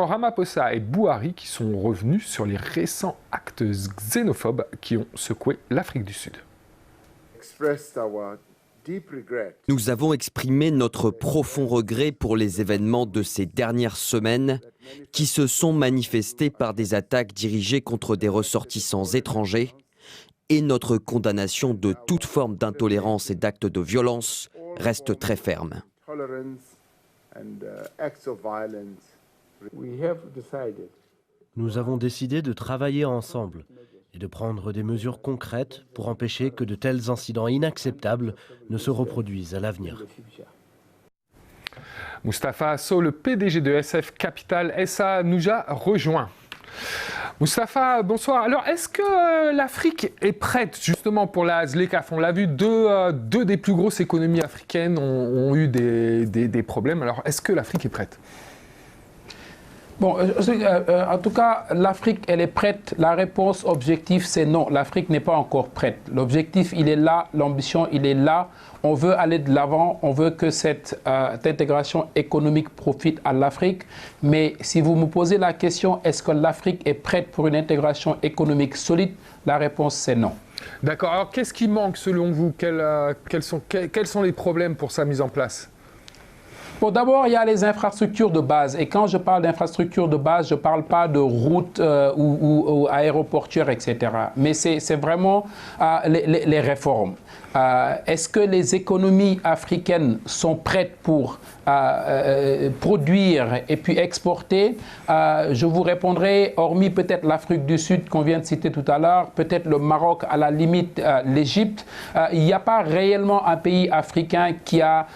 Ramaphosa et Buhari qui sont revenus sur les récents actes xénophobes qui ont secoué l'Afrique du Sud. Nous avons exprimé notre profond regret pour les événements de ces dernières semaines qui se sont manifestés par des attaques dirigées contre des ressortissants étrangers et notre condamnation de toute forme d'intolérance et d'actes de violence reste très ferme. Nous avons décidé de travailler ensemble et de prendre des mesures concrètes pour empêcher que de tels incidents inacceptables ne se reproduisent à l'avenir. Moustapha Hasso, le PDG de SF Capital SA, nous a rejoint. Moustapha, bonsoir. Alors, est-ce que l'Afrique est prête justement pour la ZLECAf? On l'a vu, deux des plus grosses économies africaines ont eu des problèmes. Alors, est-ce que l'Afrique est prête? Bon, en tout cas, l'Afrique, elle est prête. La réponse objective, c'est non. L'Afrique n'est pas encore prête. L'objectif, il est là. L'ambition, il est là. On veut aller de l'avant. On veut que cette intégration économique profite à l'Afrique. Mais si vous me posez la question, est-ce que l'Afrique est prête pour une intégration économique solide? La réponse, c'est non. D'accord. Alors, qu'est-ce qui manque selon vous? Quels sont les problèmes pour sa mise en place? Bon, d'abord, il y a les infrastructures de base. Et quand je parle d'infrastructures de base, je ne parle pas de routes ou aéroportuaires, etc. Mais c'est vraiment les réformes. Est-ce que les économies africaines sont prêtes pour produire et puis exporter? Je vous répondrai, hormis peut-être l'Afrique du Sud qu'on vient de citer tout à l'heure, peut-être le Maroc, à la limite l'Égypte, il n'y a pas réellement un pays africain qui a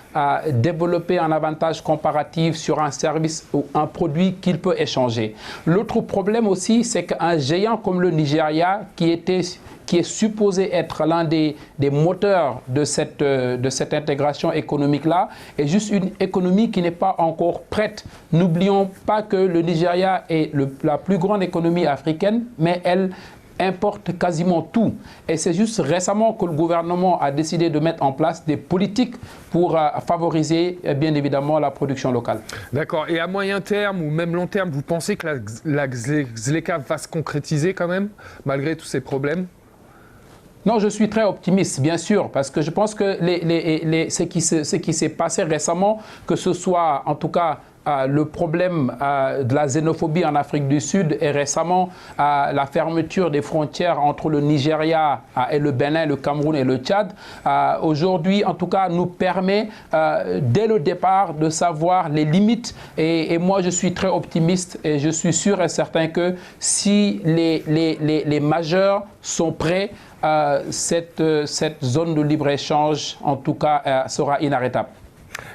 développé un avantage comparatif sur un service ou un produit qu'il peut échanger. L'autre problème aussi, c'est qu'un géant comme le Nigeria, qui est supposé être l'un des moteurs de cette intégration économique-là, est juste une économie qui n'est pas encore prête. N'oublions pas que le Nigeria est la plus grande économie africaine, mais elle importe quasiment tout. Et c'est juste récemment que le gouvernement a décidé de mettre en place des politiques pour favoriser, bien évidemment, la production locale. D'accord. Et à moyen terme ou même long terme, vous pensez que la ZLECAf va se concrétiser quand même, malgré tous ces problèmes? Non, je suis très optimiste, bien sûr, parce que je pense que ce qui s'est passé récemment, que ce soit en tout cas le problème de la xénophobie en Afrique du Sud et récemment la fermeture des frontières entre le Nigeria et le Bénin, le Cameroun et le Tchad, aujourd'hui en tout cas nous permet dès le départ de savoir les limites et moi je suis très optimiste et je suis sûr et certain que si les majeurs sont prêts, cette zone de libre-échange en tout cas sera inarrêtable.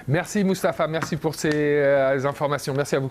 Merci Moustapha, merci pour ces informations. Merci à vous.